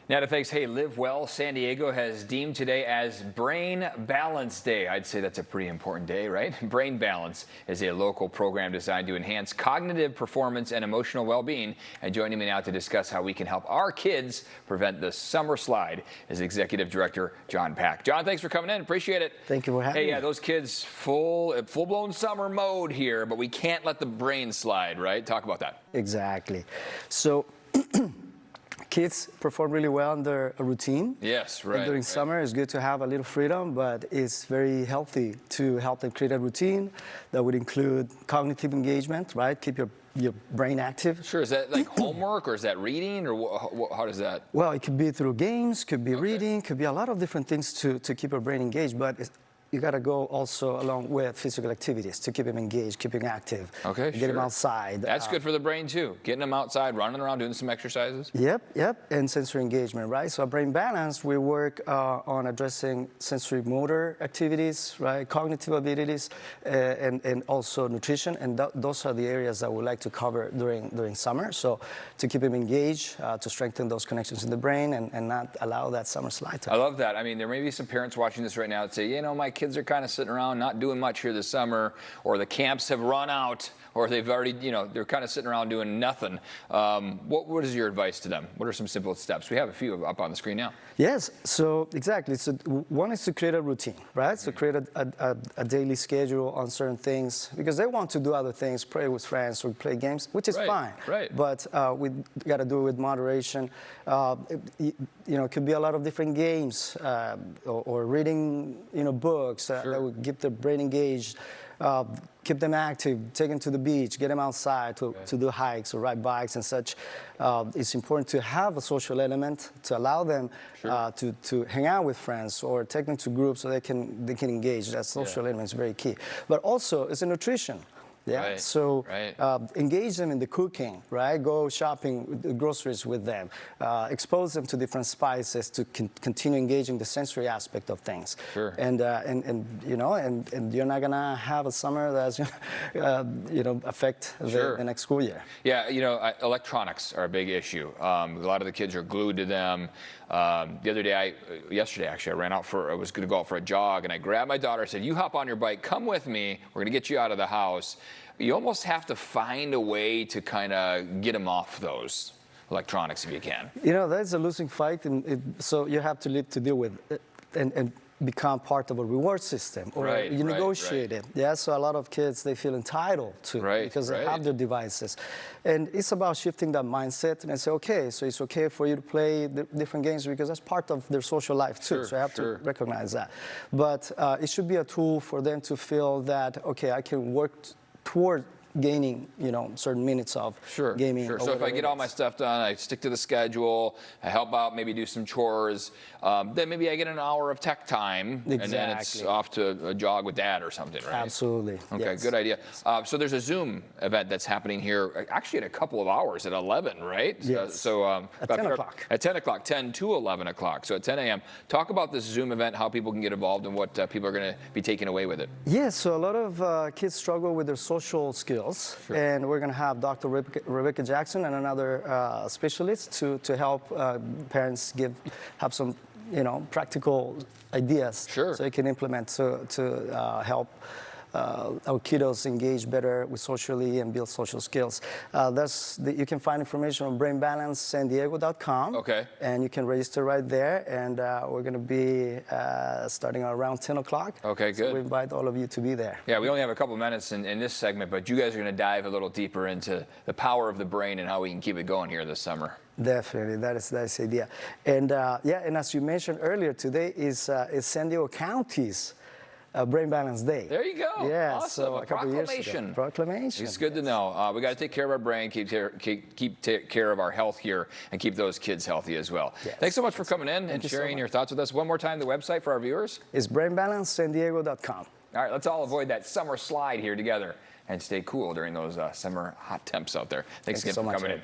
Nata, thanks. Hey, Live Well San Diego has deemed today as Brain Balance Day. I'd say that's a pretty important day, right? Brain Balance is a local program designed to enhance cognitive performance and emotional well-being. And joining me now to discuss how we can help our kids prevent the summer slide is Executive Director Jon Pak. Jon, thanks for coming in. Appreciate it. Thank you for having me. Hey, yeah, those kids full-blown summer mode here, but we can't let the brain slide, right? Talk about that. Exactly. So kids perform really well under a routine. Yes, right. And during summer, it's good to have a little freedom, but it's very healthy to help them create a routine that would include cognitive engagement, right? Keep your brain active. Sure. Is that like homework, or is that reading, or how does that? Well, it could be through games, could be reading, could be a lot of different things to keep your brain engaged, but you got to go also along with physical activities to keep him engaged, keeping active. Okay, Get him outside. That's good for the brain too. Getting them outside, running around, doing some exercises. Yep, and sensory engagement, right? So Brain Balance, we work on addressing sensory motor activities, right? Cognitive abilities, and also nutrition, and those are the areas that we like to cover during summer. So to keep him engaged, to strengthen those connections in the brain, and not allow that summer slide to happen. I love that. I mean, there may be some parents watching this right now that say, you know, my kids are kind of sitting around not doing much here this summer, or the camps have run out, or they've already, you know, they're kind of sitting around doing nothing. What is your advice to them? What are some simple steps? We have a few up on the screen now. Yes, so exactly. So one is to create a routine, right? So create a daily schedule on certain things, because they want to do other things, play with friends or play games, which is fine. Right. But we got to do it with moderation. You know, it could be a lot of different games or reading, you know, books that would keep the brain engaged. Keep them active, take them to the beach, get them outside to do hikes or ride bikes and such. It's important to have a social element to allow them to hang out with friends or take them to groups so they can engage. That social element is very key. But also, it's a nutrition. Yeah, so engage them in the cooking, right? Go shopping with the groceries with them. Expose them to different spices to continue engaging the sensory aspect of things. Sure. And you know, and you're not gonna have a summer that's you know, affect the next school year. Yeah, you know, electronics are a big issue. A lot of the kids are glued to them. The other day, yesterday actually, I was going to go out for a jog, and I grabbed my daughter and said, "You hop on your bike, come with me. We're going to get you out of the house." You almost have to find a way to kind of get them off those electronics if you can. You know, that's a losing fight, and so you have to deal with it and become part of a reward system, or you negotiate it. Yeah, so a lot of kids, they feel entitled to because they have their devices. And it's about shifting that mindset and say, okay, so it's okay for you to play the different games because that's part of their social life too. So I have to recognize that. But it should be a tool for them to feel that, okay, I can work toward gaining, you know, certain minutes of gaming. So if I get all my stuff done, I stick to the schedule, I help out, maybe do some chores, then maybe I get an hour of tech time, and then it's off to a jog with dad or something, right? Absolutely. Okay, good idea. So there's a Zoom event that's happening here, actually in a couple of hours at 11, right? Yes. So at 10 o'clock. At 10 o'clock, 10 to 11 o'clock. So at 10 a.m. Talk about this Zoom event, how people can get involved, and what people are going to be taking away with it. Yes, so a lot of kids struggle with their social skills. And we're going to have Dr. Rebecca Jackson and another specialist to help parents have some, you know, practical ideas so they can implement to help our kiddos engage better with socially and build social skills. You can find information on brainbalancesandiego.com. Okay. And you can register right there. And we're going to be starting around 10 o'clock. Okay, good. So we invite all of you to be there. Yeah, we only have a couple minutes in this segment, but you guys are going to dive a little deeper into the power of the brain and how we can keep it going here this summer. Definitely, that's the idea. And yeah, and as you mentioned earlier, today is San Diego County's Brain Balance Day. There you go. Yeah, awesome. so a couple years ago. Proclamation. It's good to know. We got to take care of our brain, take care of our health here, and keep those kids healthy as well. Yes. Thanks so much for coming in and sharing your thoughts with us. One more time, the website for our viewers? It's brainbalancesandiego.com. All right, let's all avoid that summer slide here together and stay cool during those summer hot temps out there. Thanks again for coming in.